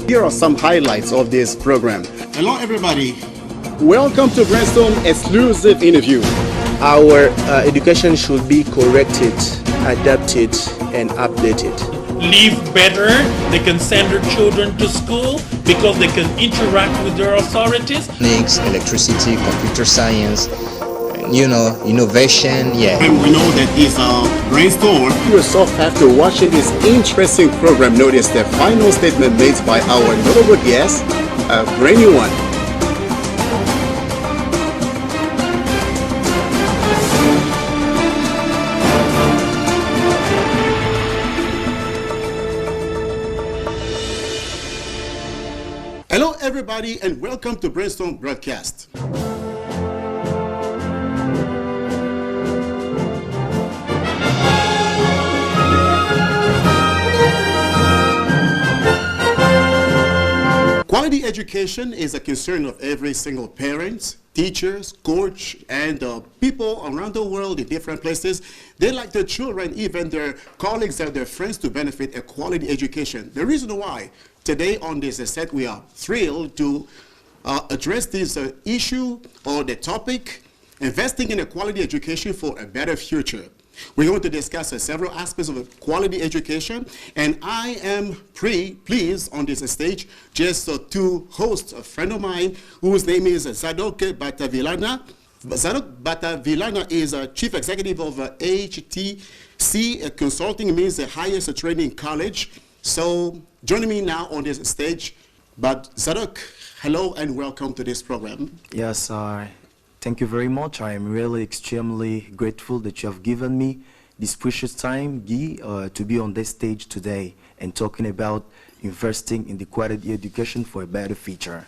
Here are some highlights of this program. Hello everybody. Welcome to Brainstorm exclusive interview. Our education should be corrected, adapted, and updated. Live better, they can send their children to school because they can interact with their authorities. Mechanics, electricity, computer science, innovation, And we know that it's a brainstorm. You yourself, after watching this interesting program, notice the final statement made by our notable guest, a brand new one. Hello everybody and welcome to Brainstorm Broadcast. Quality education is a concern of every single parent, teachers, coach, and people around the world in different places. They like their children, even their colleagues and their friends, to benefit a quality education. The reason why today on this set we are thrilled to address this issue or the topic, investing in a quality education for a better future. We're going to discuss several aspects of quality education, and I am pleased on this stage just to host a friend of mine whose name is Zadok Batavilana. Zadok Batavilana is a chief executive of HTC Consulting, means the highest training college. So joining me now on this stage, but Zadok, hello and welcome to this program. Yes, thank you very much. I am really extremely grateful that you have given me this precious time, Guy, to be on this stage today and talking about investing in the quality education for a better future.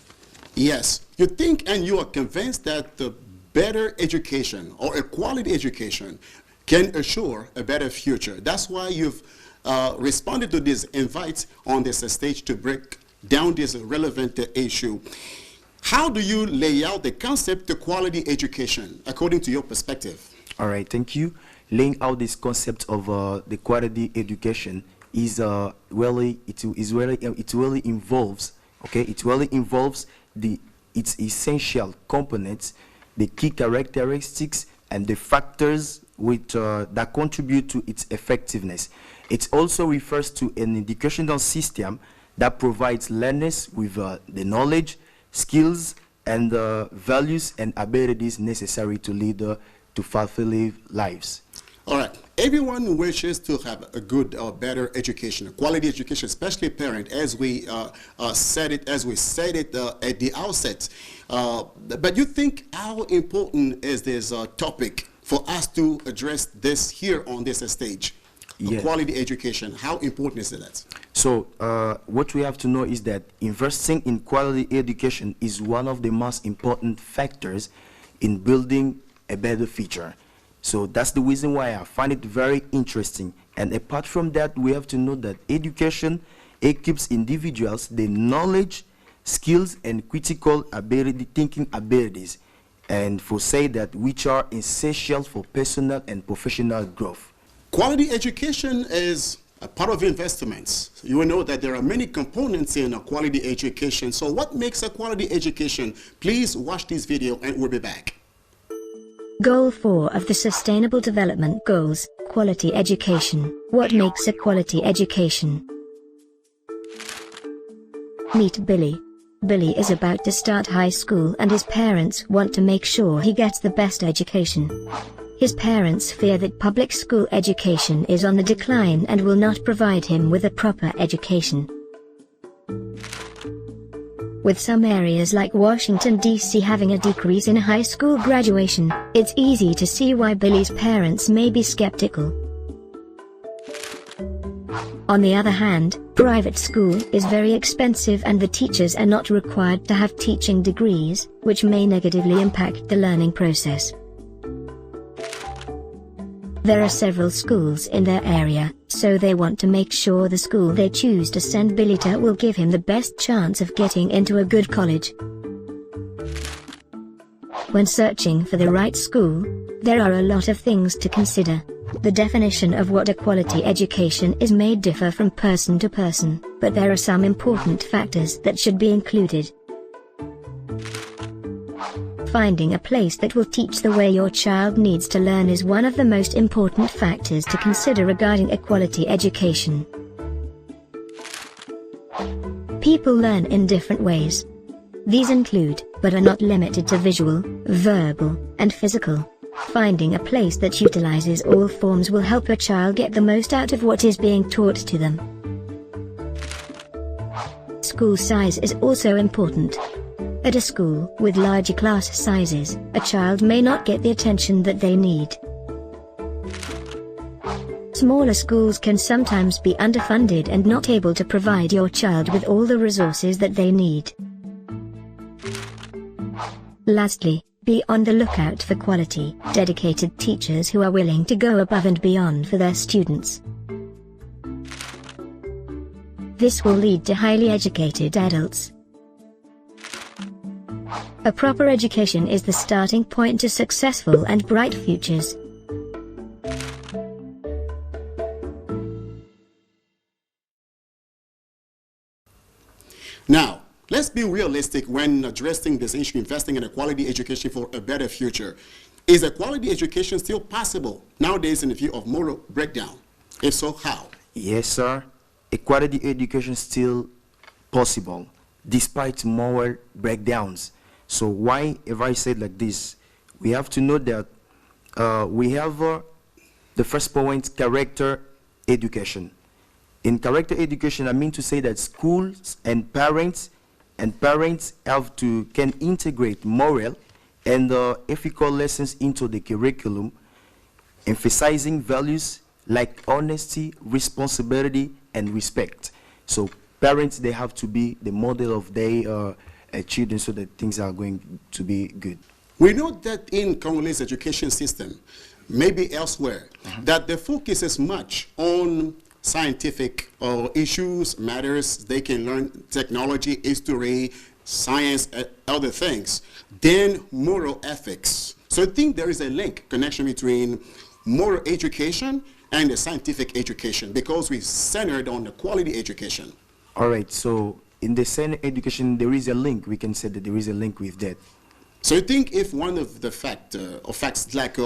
Yes, you think and you are convinced that the better education or a quality education can assure a better future. That's why you've responded to this invite on this stage to break down this relevant issue. How do you lay out the concept of quality education according to your perspective? All right, thank you. Laying out this concept of the quality education is it really involves its essential components, the key characteristics, and the factors that contribute to its effectiveness. It also refers to an educational system that provides learners with the knowledge, skills, and values and abilities necessary to lead to fulfilling lives. All right. Everyone wishes to have a good or better education, a quality education, especially parent, as we said it at the outset. But you think how important is this topic for us to address this here on this stage? Yeah. Quality education, how important is that? So what we have to know is that investing in quality education is one of the most important factors in building a better future. So that's the reason why I find it very interesting. And apart from that, we have to know that education equips individuals the knowledge, skills, and critical thinking abilities, and for say that which are essential for personal and professional growth. Quality education is a part of investments. You will know that there are many components in a quality education. So what makes a quality education? Please watch this video and we'll be back. Goal 4 of the Sustainable Development Goals, quality education. What makes a quality education? Meet Billy. Billy is about to start high school and his parents want to make sure he gets the best education. His parents fear that public school education is on the decline and will not provide him with a proper education. With some areas like Washington, D.C. having a decrease in high school graduation, it's easy to see why Billy's parents may be skeptical. On the other hand, private school is very expensive and the teachers are not required to have teaching degrees, which may negatively impact the learning process. There are several schools in their area, so they want to make sure the school they choose to send Billy to will give him the best chance of getting into a good college. When searching for the right school, there are a lot of things to consider. The definition of what a quality education is may differ from person to person. but there are some important factors that should be included. Finding a place that will teach the way your child needs to learn is one of the most important factors to consider regarding a quality education. People learn in different ways. These include, but are not limited to visual, verbal, and physical. Finding a place that utilizes all forms will help your child get the most out of what is being taught to them. School size is also important. At a school with larger class sizes, a child may not get the attention that they need. Smaller schools can sometimes be underfunded and not able to provide your child with all the resources that they need. Lastly, be on the lookout for quality, dedicated teachers who are willing to go above and beyond for their students. This will lead to highly educated adults. A proper education is the starting point to successful and bright futures. Now, let's be realistic when addressing this issue, investing in a quality education for a better future. Is a quality education still possible nowadays in the view of moral breakdown? If so, how? Yes, sir. A quality education is still possible, despite moral breakdowns. So why have I said like this? We have to know that we have the first point, character education. In character education, I mean to say that schools and parents can integrate moral and ethical lessons into the curriculum, emphasizing values like honesty, responsibility, and respect. So parents, they have to be the model of their children so that things are going to be good. We know that in Congolese education system, maybe elsewhere, that the focus is much on scientific issues, matters. They can learn technology, history, science, other things, then moral ethics. So I think there is a connection between moral education and the scientific education because we centered on the quality education. All right, so in the same education, there is a link. We can say that there is a link with that. So I think if one of the facts like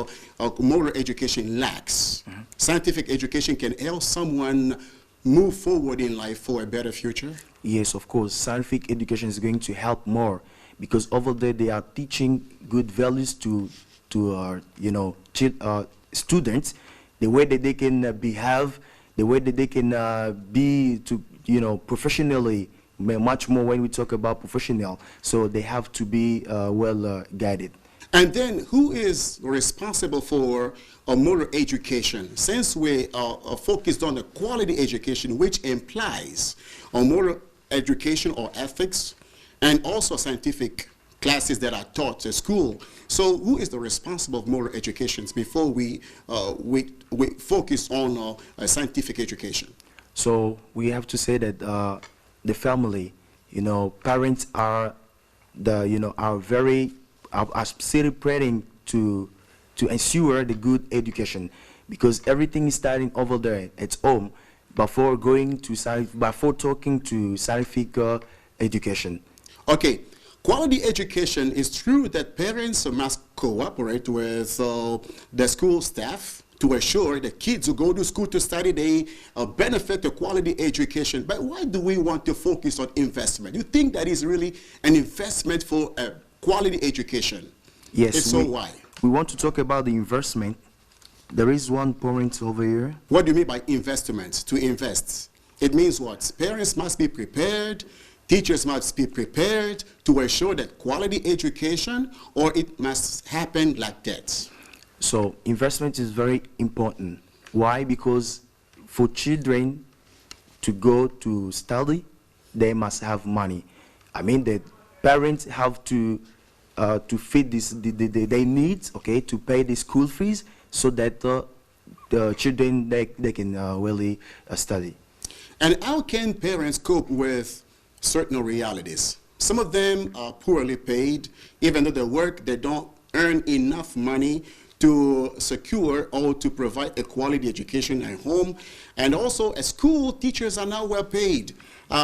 moral education lacks, scientific education can help someone move forward in life for a better future? Yes, of course. Scientific education is going to help more because over there they are teaching good values to students, the way that they can behave, the way that they can be professionally, much more when we talk about professional. So they have to be well guided. And then who is responsible for moral education? Since we are focused on the quality education, which implies moral education or ethics, and also scientific classes that are taught at school. So who is the responsible of moral education before we focus on scientific education? So we have to say that the family, parents are are celebrating to ensure the good education because everything is starting over there at home before talking to scientific education. Okay, quality education is true that parents must cooperate with the school staff to ensure that kids who go to school to study, they benefit the quality education. But why do we want to focus on investment? You think that is really an investment for a quality education? Yes. If so, why? We want to talk about the investment. There is one point over here. What do you mean by investment? To invest. It means what? Parents must be prepared, teachers must be prepared to ensure that quality education, or it must happen like that. So investment is very important. Why? Because for children to go to study, they must have money. I mean that parents have to feed their needs, okay, to pay the school fees so that the children they can really study. And how can parents cope with certain realities? Some of them are poorly paid, even though they work, they don't earn enough money to secure or to provide a quality education at home. And also at school, teachers are now well paid.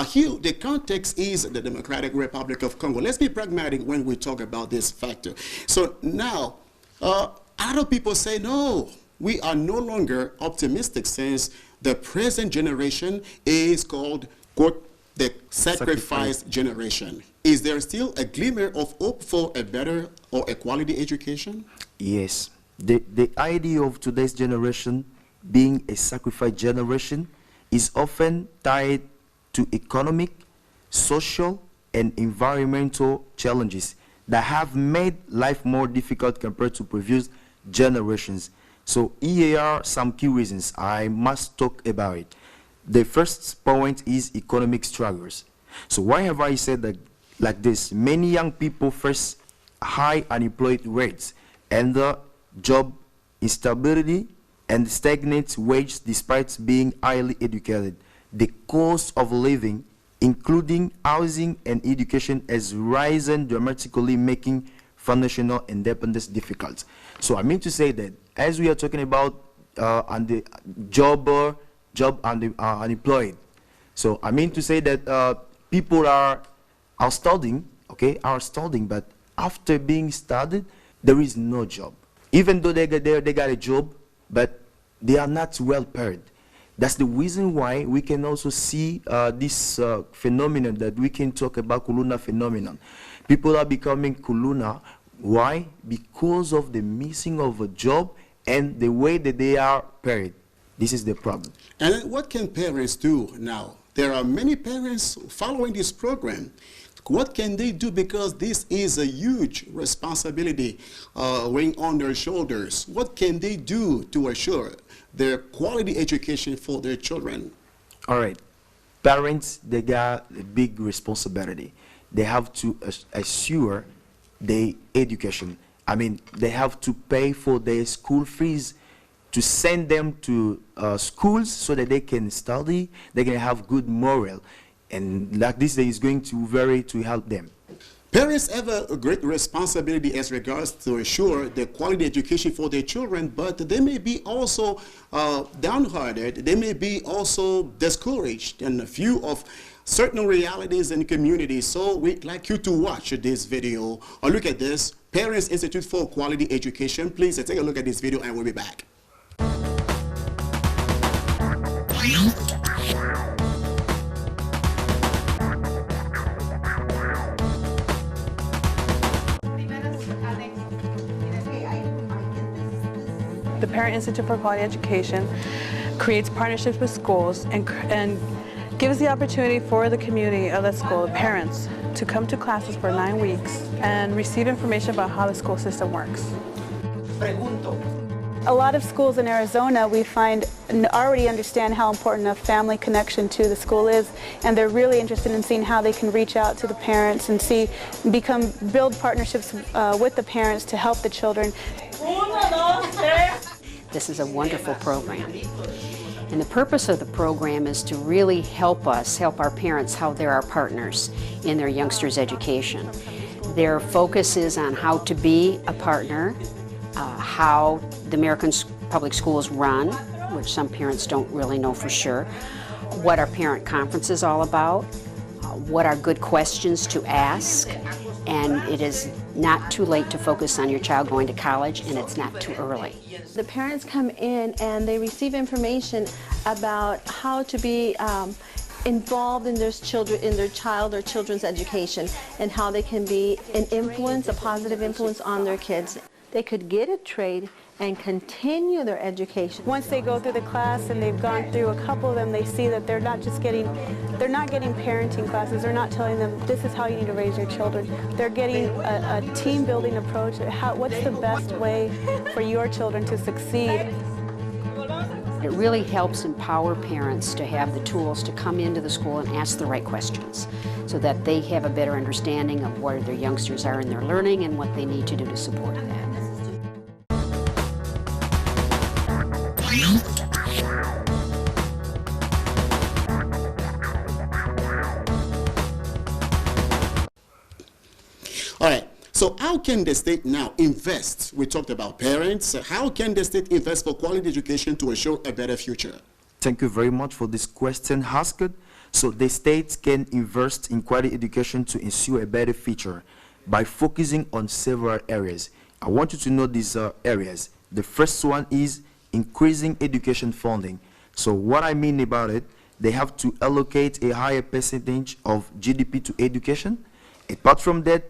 Here, the context is the Democratic Republic of Congo. Let's be pragmatic when we talk about this factor. So now, other people say, no, we are no longer optimistic since the present generation is called, quote, the sacrifice generation. Is there still a glimmer of hope for a better or a quality education? Yes. The idea of today's generation being a sacrifice generation is often tied to economic, social, and environmental challenges that have made life more difficult compared to previous generations. So here are some key reasons I must talk about it. The first point is economic struggles. So why have I said that like this? Many young people face high unemployment rates and the job instability and stagnant wages despite being highly educated. The cost of living, including housing and education, has risen dramatically, making financial independence difficult. So I mean to say that as we are talking about on the job unemployed, so I mean to say that people are studying, okay, but after being studied, there is no job. Even though they got a job, but they are not well paid. That's the reason why we can also see this phenomenon that we can talk about, Kuluna phenomenon. People are becoming Kuluna. Why? Because of the missing of a job and the way that they are paid. This is the problem. And what can parents do now? There are many parents following this program. What can they do? Because this is a huge responsibility weighing on their shoulders. What can they do to assure their quality education for their children? All right. Parents, they got a big responsibility. They have to assure their education. I mean, they have to pay for their school fees, to send them to schools so that they can study, they can have good moral. And like this, is going to help them. Parents have a great responsibility as regards to ensure the quality education for their children, but they may be also downhearted. They may be also discouraged in a few of certain realities and communities. So we'd like you to watch this video or look at this. Parents Institute for Quality Education. Please take a look at this video and we'll be back. The Parent Institute for Quality Education creates partnerships with schools and gives the opportunity for the community of the school, the parents, to come to classes for 9 weeks and receive information about how the school system works. A lot of schools in Arizona, we find, already understand how important a family connection to the school is, and they're really interested in seeing how they can reach out to the parents and build partnerships with the parents to help the children. This is a wonderful program. And the purpose of the program is to really help our parents, how they're our partners in their youngsters' education. Their focus is on how to be a partner, how the American public schools run, which some parents don't really know for sure, what our parent conference is all about, what are good questions to ask, and it is not too late to focus on your child going to college, and it's not too early. The parents come in and they receive information about how to be involved in their child or children's education, and how they can be an influence, a positive influence on their kids. They could get a trade and continue their education. Once they go through the class and they've gone through a couple of them, they see that they're not getting parenting classes. They're not telling them this is how you need to raise your children. They're getting a team building approach. What's the best way for your children to succeed? It really helps empower parents to have the tools to come into the school and ask the right questions so that they have a better understanding of where their youngsters are in their learning and what they need to do to support that. All right. So how can the state now invest? We talked about parents. How can the state invest for quality education to ensure a better future? Thank you very much for this question asked. So the states can invest in quality education to ensure a better future by focusing on several areas. I want you to know these areas. The first one is increasing education funding. So what I mean about it, they have to allocate a higher percentage of GDP to education. Apart from that,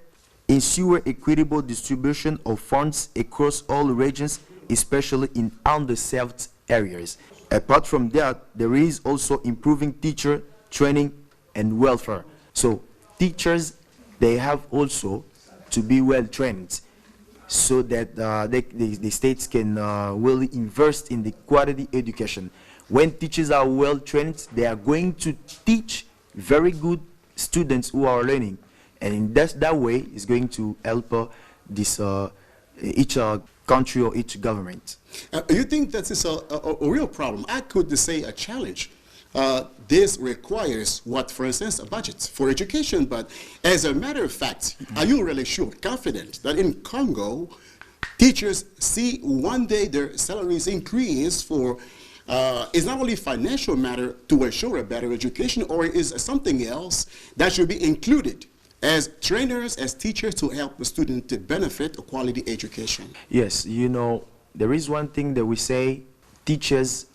ensure equitable distribution of funds across all regions, especially in underserved areas. Apart from that, there is also improving teacher training and welfare. So teachers, they have also to be well trained so that the states can really invest in the quality education. When teachers are well trained, they are going to teach very good students who are learning. And in that way, it's going to help each country or each government. You think that is a real problem? I could say a challenge. This requires what, for instance, a budget for education. But as a matter of fact, are you really sure, confident that in Congo, teachers see one day their salaries increase for is not only financial matter to ensure a better education, or is something else that should be included as trainers, as teachers, to help the student to benefit a quality education? Yes, you know, there is one thing that we say, teachers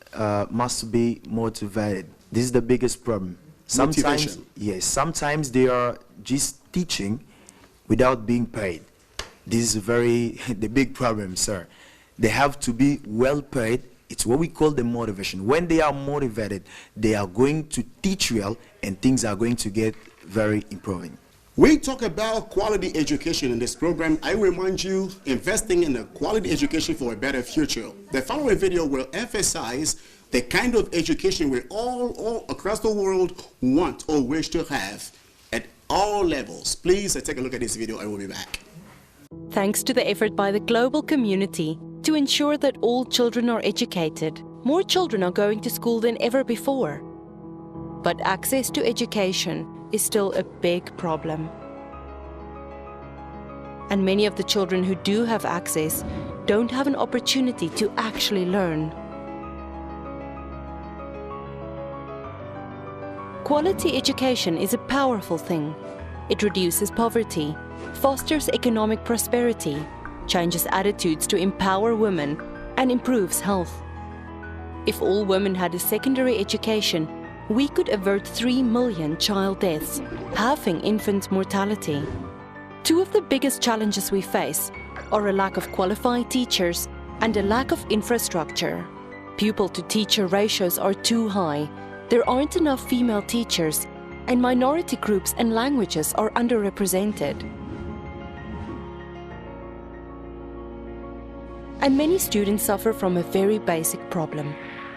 must be motivated. This is the biggest problem. Sometimes, yes, sometimes they are just teaching without being paid. This is the big problem, sir. They have to be well paid. It's what we call the motivation. When they are motivated, they are going to teach well, and things are going to get very improving. We talk about quality education in this program. I remind you, investing in a quality education for a better future. The following video will emphasize the kind of education we all across the world want or wish to have at all levels. Please take a look at this video. I will be back. Thanks to the effort by the global community to ensure that all children are educated, more children are going to school than ever before. But access to education is still a big problem. And many of the children who do have access don't have an opportunity to actually learn. Quality education is a powerful thing. It reduces poverty, fosters economic prosperity, changes attitudes to empower women, and improves health. If all women had a secondary education, we could avert 3 million child deaths, halving infant mortality. Two of the biggest challenges we face are a lack of qualified teachers and a lack of infrastructure. Pupil-to-teacher ratios are too high, there aren't enough female teachers, and minority groups and languages are underrepresented. And many students suffer from a very basic problem.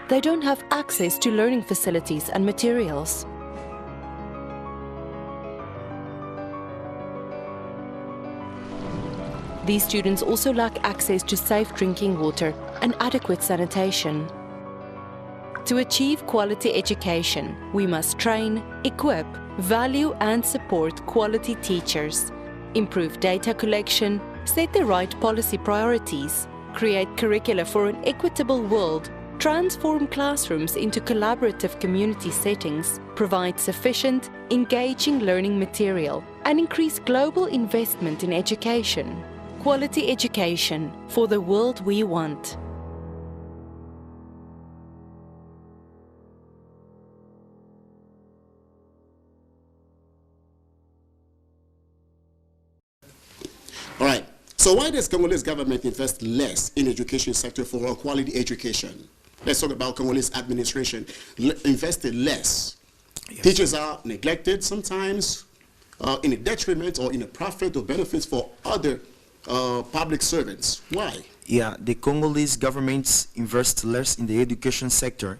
They don't have access to learning facilities and materials. These students also lack access to safe drinking water and adequate sanitation. To achieve quality education, we must train, equip, value and support quality teachers, improve data collection, set the right policy priorities, create curricula for an equitable world, transform classrooms into collaborative community settings, provide sufficient, engaging learning material, and increase global investment in education. Quality education for the world we want. All right. So why does Congolese government invest less in education sector for a quality education? Let's talk about Congolese administration. Invested less. Yes. Teachers are neglected sometimes in a detriment or in a profit or benefits for other public servants. Why? Yeah, the Congolese governments invest less in the education sector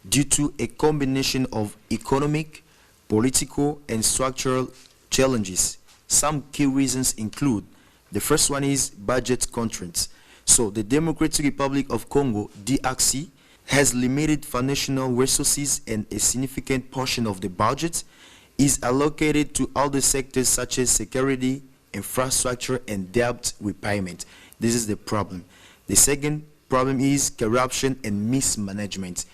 due to a combination of economic, political, and structural challenges. Some key reasons include: the first one is budget constraints. So the Democratic Republic of Congo, DRC, has limited financial resources, and a significant portion of the budget is allocated to other sectors such as security, infrastructure, and debt repayment. This is the problem. The second problem is corruption and mismanagement.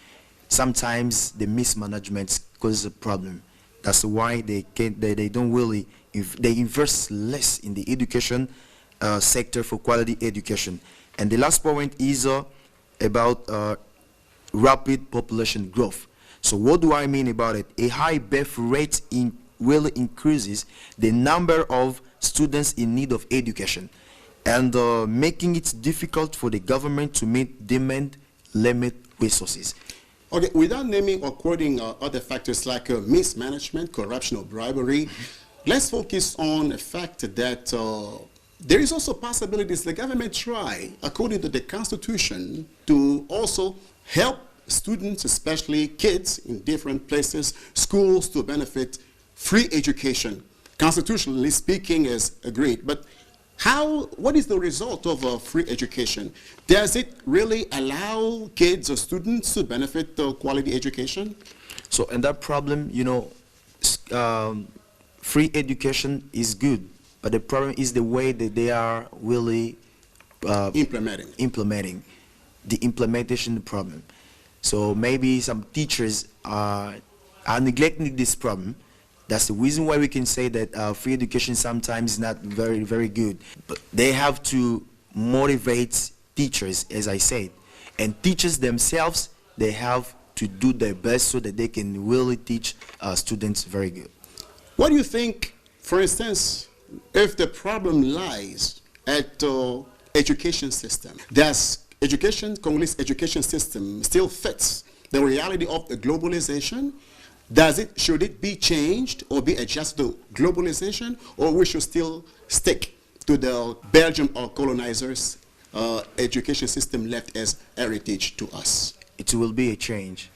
Sometimes the mismanagement causes a problem. That's why they don't really, they invest less in the education sector for quality education. And the last point is about rapid population growth. So what do I mean about it? A high birth rate really increases the number of students in need of education, and making it difficult for the government to meet demand limit resources. Okay, without naming or quoting other factors like mismanagement, corruption, or bribery, let's focus on the fact that there is also possibilities the government try, according to the Constitution, to also help students, especially kids in different places, schools, to benefit free education. Constitutionally speaking, is agreed. But what is the result of free education? Does it really allow kids or students to benefit quality education? So, and that problem, you know, free education is good, but the problem is the way that they are really implementing the implementation problem. So maybe some teachers are neglecting this problem. That's the reason why we can say that free education sometimes is not very, very good. But they have to motivate teachers, as I said. And teachers themselves, they have to do their best so that they can really teach students very good. What do you think, for instance, if the problem lies at the education system? Does Congolese education system still fits the reality of the globalization? Should it be changed or be adjusted to globalization, or we should still stick to the Belgium or colonizers' education system left as heritage to us? It will be a change.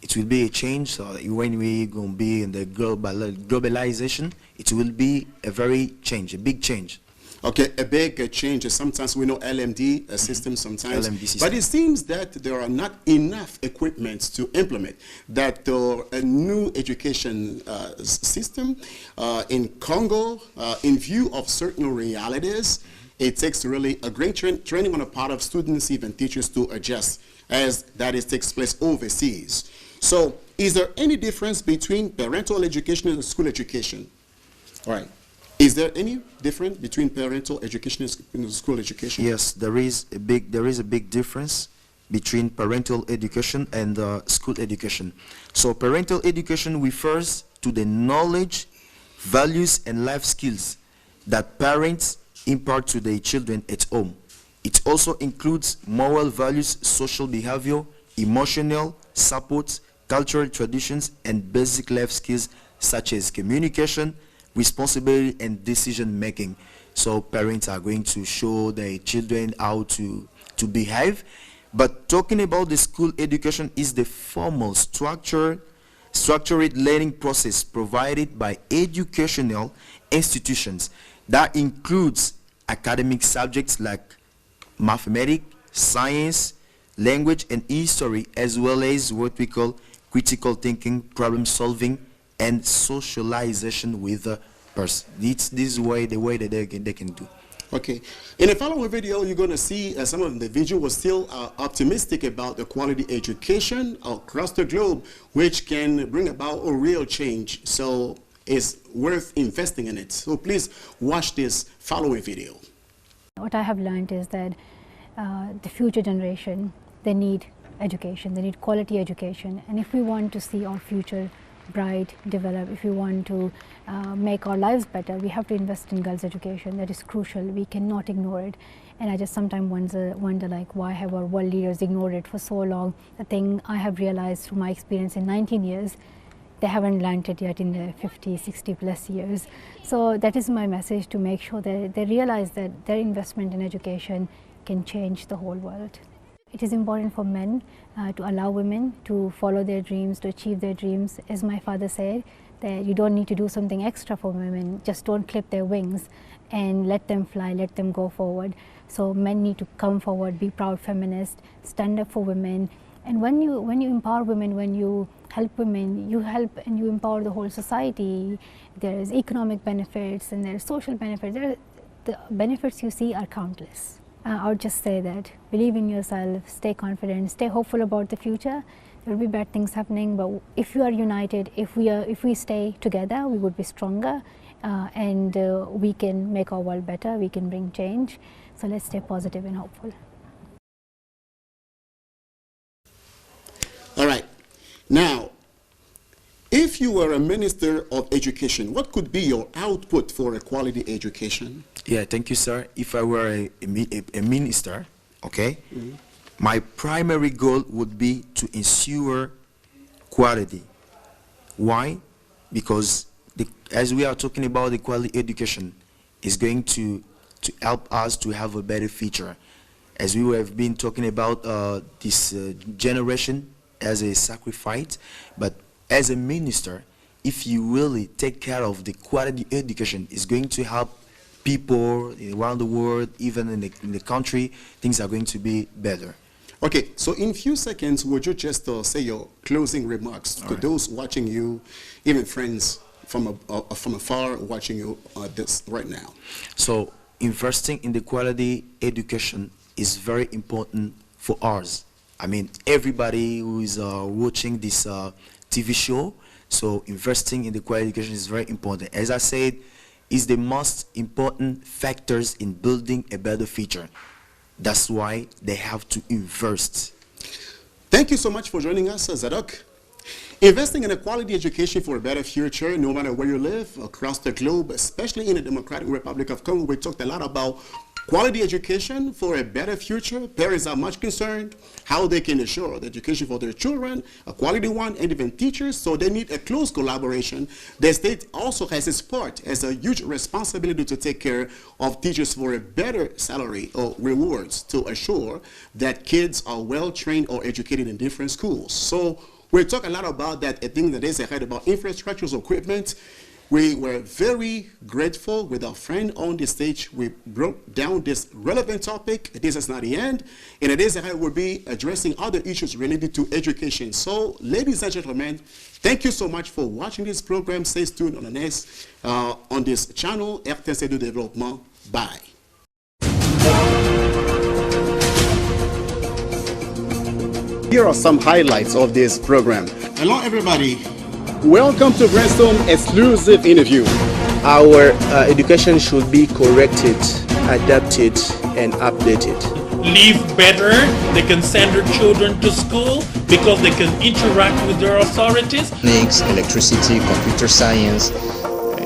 It will be a change. So when we going to be in the globalization, it will be a big change. Okay, a big change. Sometimes we know LMD system sometimes, LMD system. But it seems that there are not enough equipment to implement that. A new education system in Congo, in view of certain realities, it takes really a great training on the part of students, even teachers, to adjust, as that takes place overseas. So, is there any difference between parental education and school education? All right. Is there any difference between parental education and school education? Yes, there is a big difference between parental education and school education. So parental education refers to the knowledge, values, and life skills that parents impart to their children at home. It also includes moral values, social behavior, emotional support, cultural traditions, and basic life skills such as communication, responsibility, and decision making. So parents are going to show their children how to behave. But talking about the school education is the formal structured learning process provided by educational institutions that includes academic subjects like mathematics, science, language, and history, as well as what we call critical thinking, problem solving, and socialization with the person. This way, the way that they can do. Okay. In the following video, you're going to see some of the individuals still optimistic about the quality education across the globe, which can bring about a real change. So it's worth investing in it. So please watch this following video. What I have learned is that the future generation, they need education, they need quality education. And if we want to see our future bright, develop, if we want to make our lives better, we have to invest in girls' education. That is crucial. We cannot ignore it. And I just sometimes wonder like, why have our world leaders ignored it for so long? The thing I have realized through my experience in 19 years, they haven't learned it yet in the 50, 60 plus years. So that is my message, to make sure that they realize that their investment in education can change the whole world. It is important for men to allow women to follow their dreams, to achieve their dreams. As my father said, that you don't need to do something extra for women, just don't clip their wings and let them fly, let them go forward. So men need to come forward, be proud feminists, stand up for women. And when you empower women, when you help women, you help and you empower the whole society. There is economic benefits and there are social benefits. the benefits you see are countless. I would just say that believe in yourself, stay confident, stay hopeful about the future. There will be bad things happening, but if you are united, if we stay together, we would be stronger, and we can make our world better, we can bring change. So let's stay positive and hopeful. All right. Now, if you were a minister of education, what could be your output for a quality education? Yeah, thank you, sir. If I were a minister, okay, my primary goal would be to ensure quality. Why? Because as we are talking about the quality education, is going to help us to have a better future. As we have been talking about this generation as a sacrifice, but as a minister, if you really take care of the quality education, it's going to help people around the world, even in the country, things are going to be better. Okay, so in a few seconds, would you just say your closing remarks to those watching you, even friends from afar watching you this right now? So investing in the quality education is very important for us. I mean, everybody who is watching this TV show, so investing in the quality education is very important. As I said, it's the most important factors in building a better future. That's why they have to invest. Thank you so much for joining us, Zadok. Investing in a quality education for a better future, no matter where you live, across the globe, especially in the Democratic Republic of Congo. We talked a lot about quality education for a better future. Parents are much concerned how they can ensure the education for their children, a quality one, and even teachers, so they need a close collaboration. The state also has its part as a huge responsibility to take care of teachers for a better salary or rewards to assure that kids are well trained or educated in different schools. So we talk a lot about that. I think that is ahead about infrastructures, equipment. We were very grateful with our friend on the stage. We broke down this relevant topic. This is not the end. In the days ahead, we'll be addressing other issues related to education. So, ladies and gentlemen, thank you so much for watching this program. Stay tuned on the next, on this channel, RTNC de Développement. Bye. Here are some highlights of this program. Hello, everybody. Welcome to Brainstorm exclusive interview. Our education should be corrected, adapted, and updated. Live better, they can send their children to school because they can interact with their authorities. Mechanics, electricity, computer science,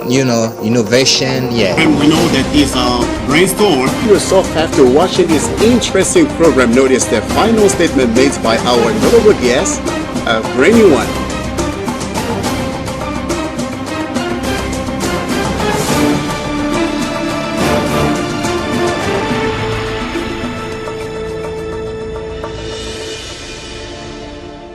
you know, innovation, yeah. And we know that it's a brainstorm. Yourself after watching this interesting program, notice the final statement made by our notable guest, a brand new one.